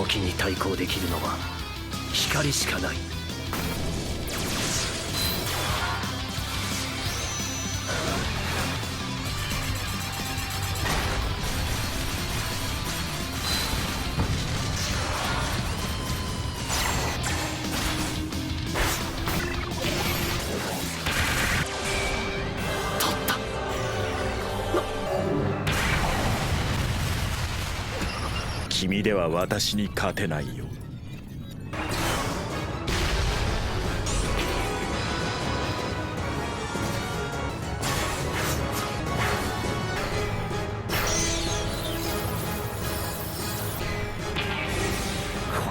時に対抗できるのは光しかない。君では私に勝てないよ。こ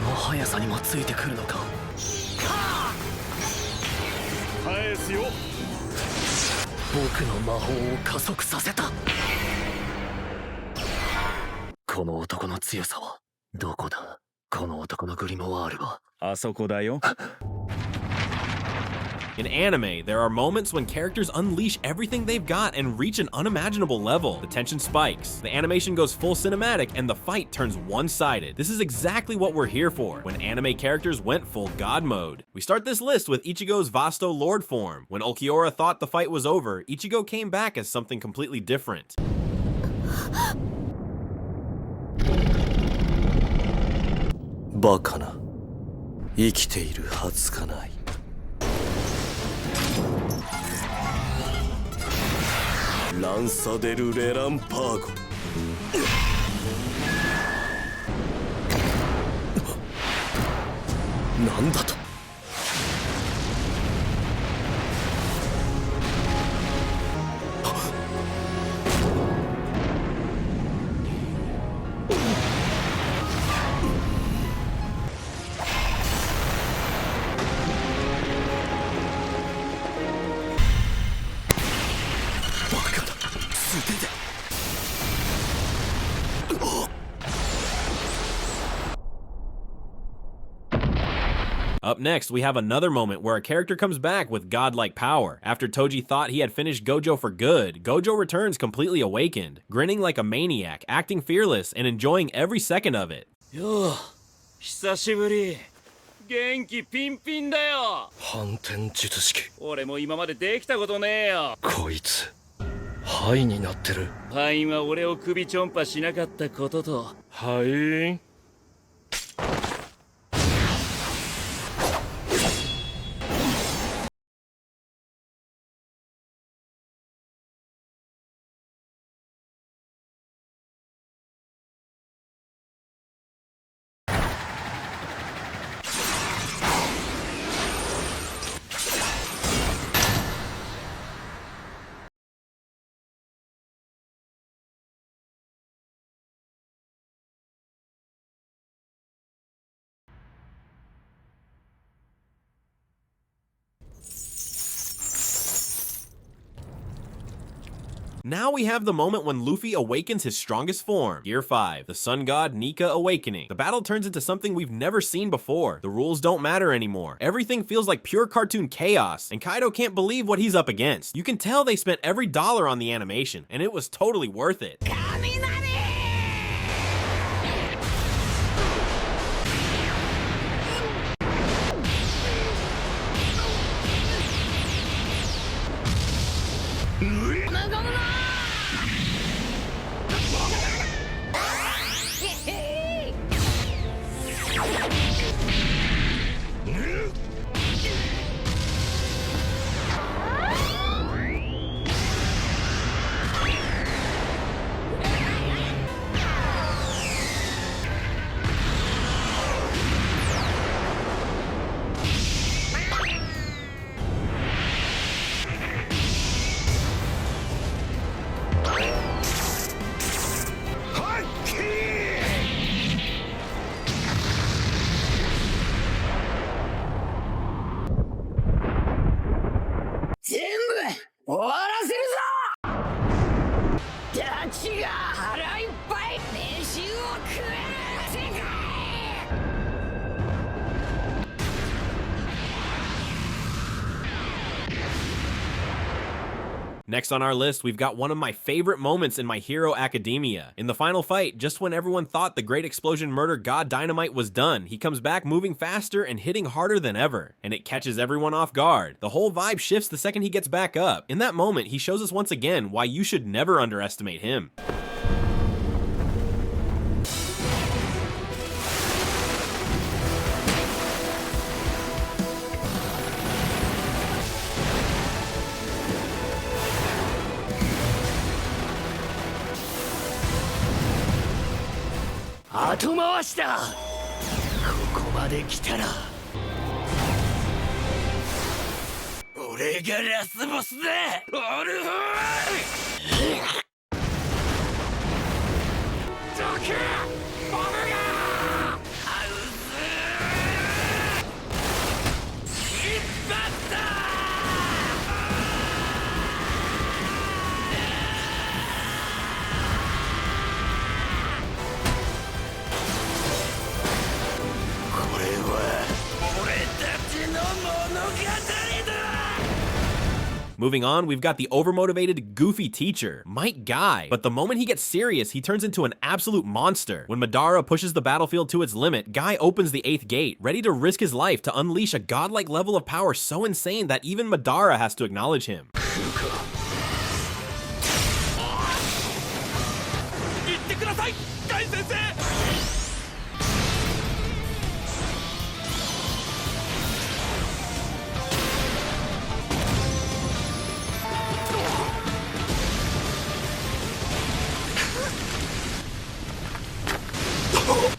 の速さにもついてくるのか。返すよ。僕の魔法を加速させた。この男の強さはどこだ。この男のグリモワールはあそこだよ。In anime, there are moments when characters unleash everything they've got and reach an unimaginable level. The tension spikes, the animation goes full cinematic, and the fight turns one-sided. This is exactly what we're here for, when anime characters went full god mode. We start this list with Ichigo's Vasto Lord form. When Ulquiorra thought the fight was over, Ichigo came back as something completely different. バカな。生きているはずがない。ランサデル・レランパーゴ。なんだと。Up next, we have another moment where a character comes back with godlike power. After Toji thought he had finished Gojo for good, Gojo returns completely awakened, grinning like a maniac, acting fearless, and enjoying every second of it. よう、久しぶり。元気ピンピンだよ。反転術式。俺も今までできたことねえよ。こいつハイになってる。ハインは俺を首ちょんぱしなかったことと。ハイ。Now we have the moment when Luffy awakens his strongest form, Gear 5, the Sun God Nika Awakening. The battle turns into something we've never seen before. The rules don't matter anymore. Everything feels like pure cartoon chaos, and Kaido can't believe what he's up against. You can tell they spent every dollar on the animation, and it was totally worth it. Next on our list, we've got one of my favorite moments in My Hero Academia. In the final fight, just when everyone thought the Great Explosion Murder God Dynamite was done, he comes back moving faster and hitting harder than ever, and it catches everyone off guard. The whole vibe shifts the second he gets back up. In that moment, he shows us once again why you should never underestimate him.後回しだ。ここまで来たら俺がラスボスだ。オルフォーどけボムがハウス引っ張った。Moving on, we've got the overmotivated, goofy teacher, Might Guy. But the moment he gets serious, he turns into an absolute monster. When Madara pushes the battlefield to its limit, Guy opens the 8th gate, ready to risk his life to unleash a godlike level of power so insane that even Madara has to acknowledge him. 言ってください、ガイ先生。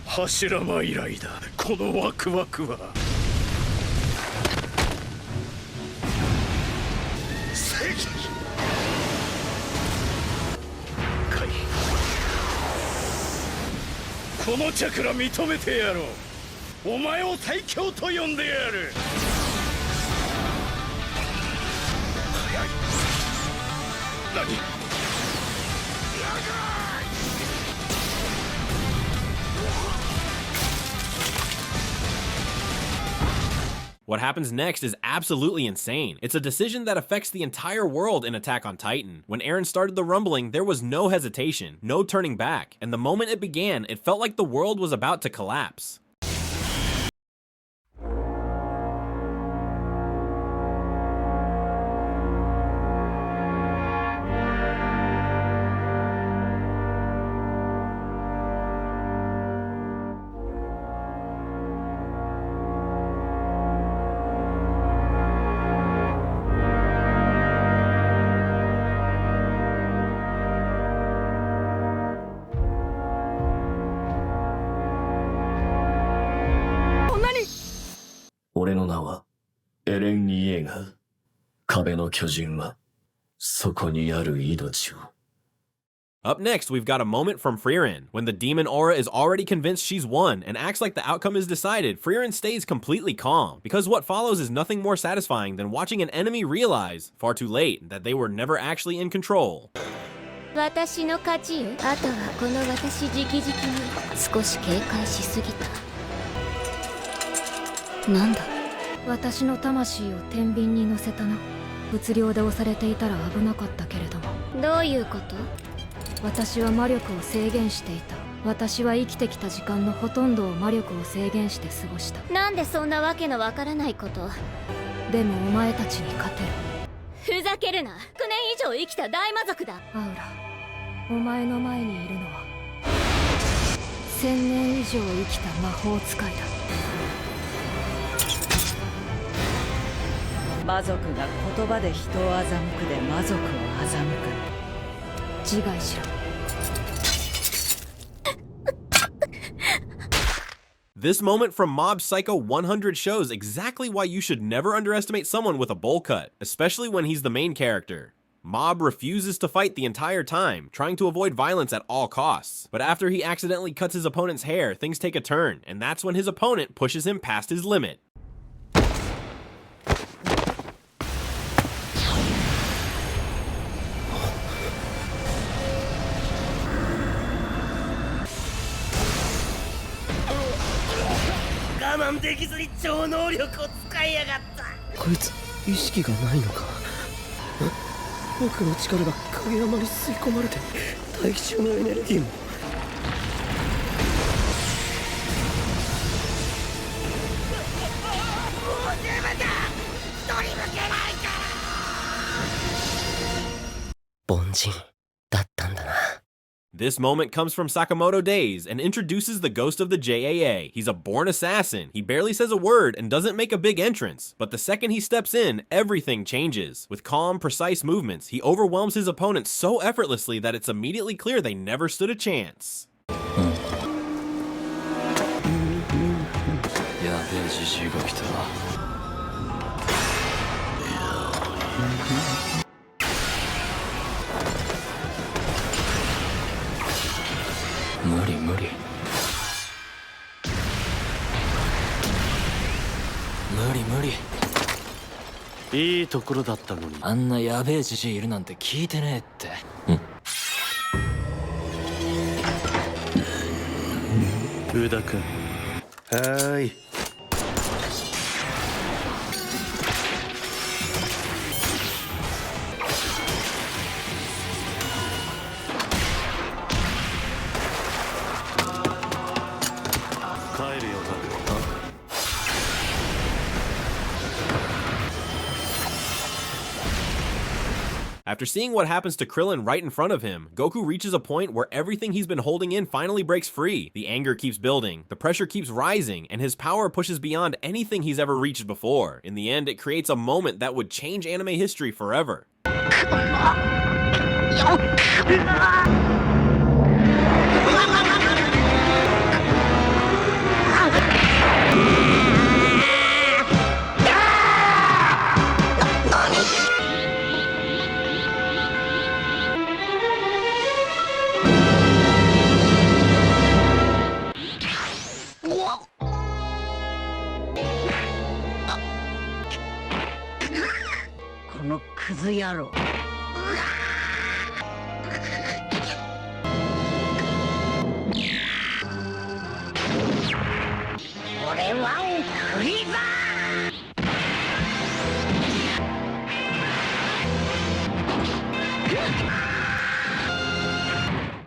柱間以来だ、このワクワクは。このチャクラ認めてやろう。お前を最強と呼んでやる。早い。何What happens next is absolutely insane. It's a decision that affects the entire world in Attack on Titan. When Eren started the rumbling, there was no hesitation, no turning back, and the moment it began, it felt like the world was about to collapse. Up next, we've got a moment from Frieren. When the demon Aura is already convinced she's won and acts like the outcome is decided, Frieren stays completely calm, because what follows is nothing more satisfying than watching an enemy realize, far too late, that they were never actually in control. 私の勝ちよ。あとはこの私直々に少し警戒しすぎた。なんだ、私の魂を天秤に乗せたな。物量で押されていたら危なかったけれども。どういうこと？私は魔力を制限していた。私は生きてきた時間のほとんどを魔力を制限して過ごした。なんでそんなわけのわからないこと？でもお前たちに勝てる。ふざけるな。9年以上生きた大魔族だ。アウラ、お前の前にいるのは1000年以上生きた魔法使いだ。魔族が言葉で人を欺くで魔族を欺く。自害しろ。This moment from Mob Psycho 100 shows exactly why you should never underestimate someone with a bowl cut, especially when he's the main character. Mob refuses to fight the entire time, trying to avoid violence at all costs. But after he accidentally cuts his opponent's hair, things take a turn, and that's when his opponent pushes him past his limit. 僕の力が影山に吸い込まれて大気中のエネルギーも。凡人だったんだな。This moment comes from Sakamoto Days and introduces the ghost of the JAA. He's a born assassin. He barely says a word and doesn't make a big entrance. But the second he steps in, everything changes. With calm, precise movements, he overwhelms his opponents so effortlessly that it's immediately clear they never stood a chance. やべえじじいが来た。無理無理無理無理。いいところだったのに、あんなやべえじじいいるなんて聞いてねえって。宇田君、はーい。帰るよな。After seeing what happens to Krillin right in front of him, Goku reaches a point where everything he's been holding in finally breaks free. The anger keeps building, the pressure keeps rising, and his power pushes beyond anything he's ever reached before. In the end, it creates a moment that would change anime history forever.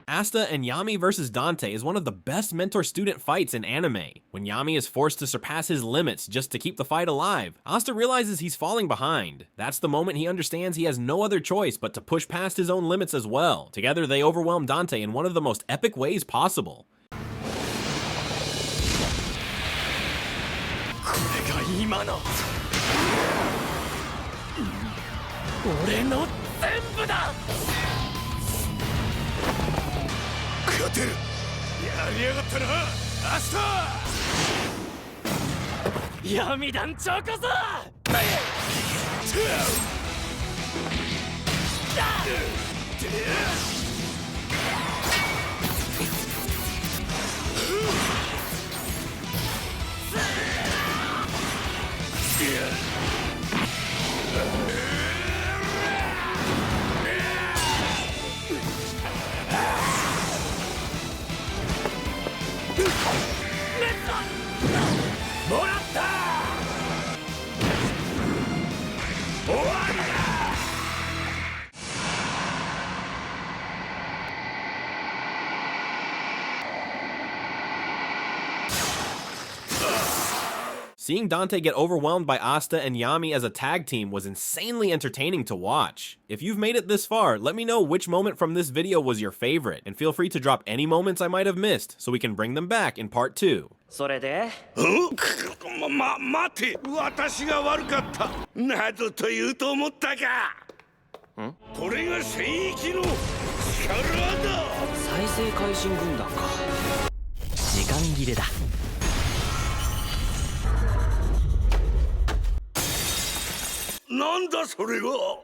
Asta and Yami vs. Dante is one of the best mentor-student fights in anime. When Yami is forced to surpass his limits just to keep the fight alive, Asta realizes he's falling behind. That's the moment he understands he has no other choice but to push past his own limits as well. Together, they overwhelm Dante in one of the most epic ways possible. これが今の俺の全部だ。勝てる。やりやがったな、明日。闇団長こそ。もらった。終わりだ。Seeing Dante get overwhelmed by Asta and Yami as a tag team was insanely entertaining to watch. If you've made it this far, let me know which moment from this video was your favorite, and feel free to drop any moments I might have missed so we can bring them back in part 2. それで待て、私が悪かったなどと言うと思ったか。これが聖域の力だ。再生開心軍団か。時間切れだ。なんだそれは。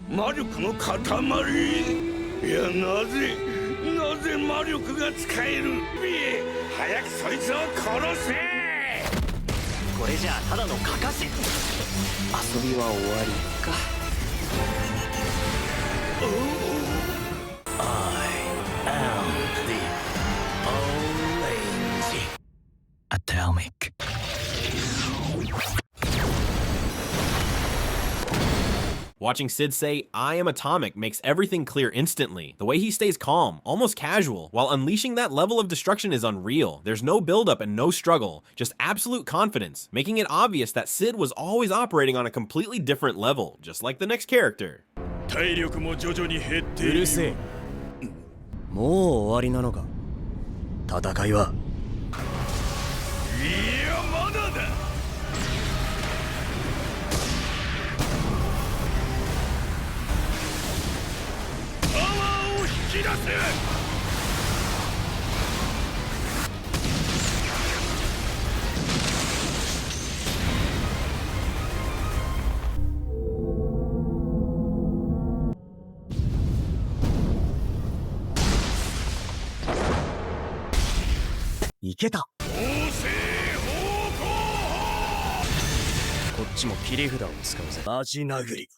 魔力の塊。いや、なぜ魔力が使える。早くそいつを殺せ。これじゃあただのかかし。遊びは終わりか。I am the orange atomic. Watching Sid say, "I am atomic," makes everything clear instantly. The way he stays calm, almost casual, while unleashing that level of destruction is unreal. There's no buildup and no struggle, just absolute confidence, making it obvious that Sid was always operating on a completely different level, just like the next character. 体力も徐々に減っている。うるせえ。もう終わりなのか。戦いは。いやまだだ。パワーを引き出せ。いけた。ここっちも切り札を使うぜ。マジ殴り。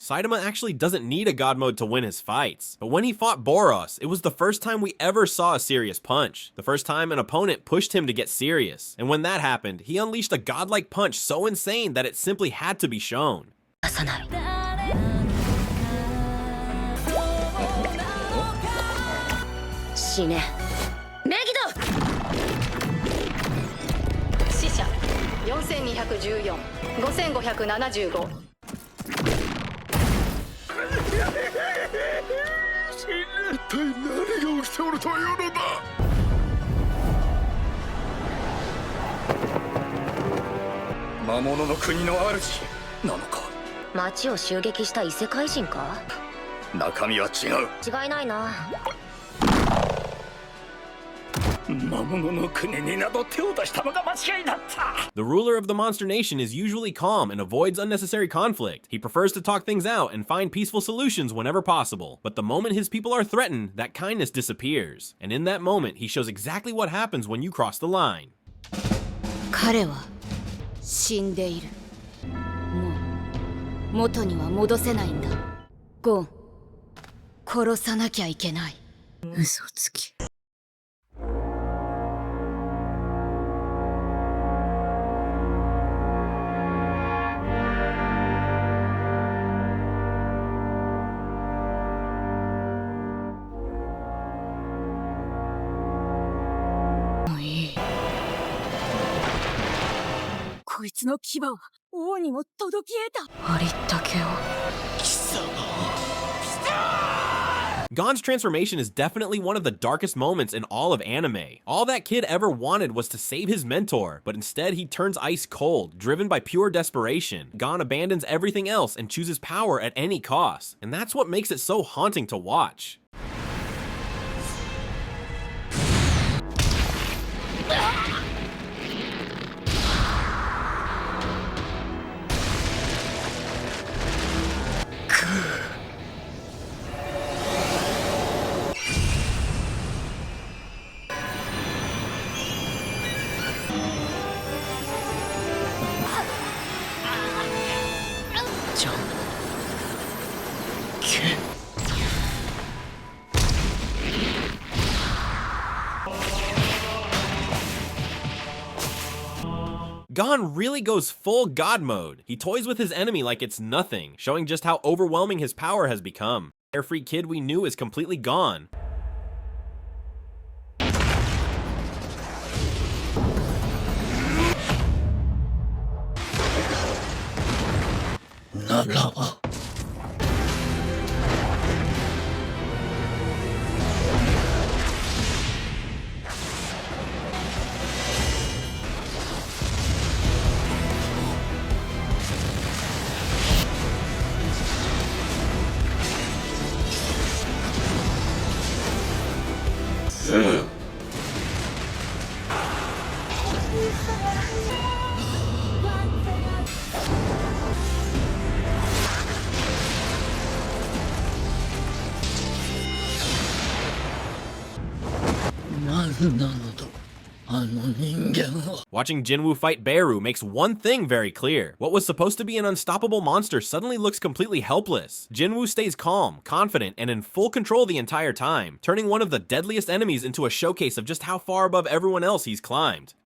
Saitama actually doesn't need a god mode to win his fights, but when he fought Boros, it was the first time we ever saw a serious punch, the first time an opponent pushed him to get serious, and when that happened, he unleashed a godlike punch so insane that it simply had to be shown. 死ね。メギド。死者4214、5575。一体何が起きておるというのだ。魔物の国の主なのか。町を襲撃した異世界人か。中身は違う。違いないな。魔物の国になど手を出したのが間違いだった。 The ruler of the monster nation is usually calm and avoids unnecessary conflict. He prefers to talk things out and find peaceful solutions whenever possible. But the moment his people are threatened, that kindness disappears. And in that moment, he shows exactly what happens when you cross the line. 彼は死んでいる。もう元には戻せないんだ。ゴン、殺さなきゃいけない。嘘つき。こいつの牙は王にも届き得た。ありったけを。Gon's transformation is definitely one of the darkest moments in all of anime. All that kid ever wanted was to save his mentor, but instead he turns ice cold, driven by pure desperation. Gon abandons everything else and chooses power at any cost, and that's what makes it so haunting to watch. Gon really goes full god mode. He toys with his enemy like it's nothing, showing just how overwhelming his power has become. The carefree kid we knew is completely gone. Watching Jinwoo fight Beru makes one thing very clear. What was supposed to be an unstoppable monster suddenly looks completely helpless. Jinwoo stays calm, confident, and in full control the entire time, turning one of the deadliest enemies into a showcase of just how far above everyone else he's climbed.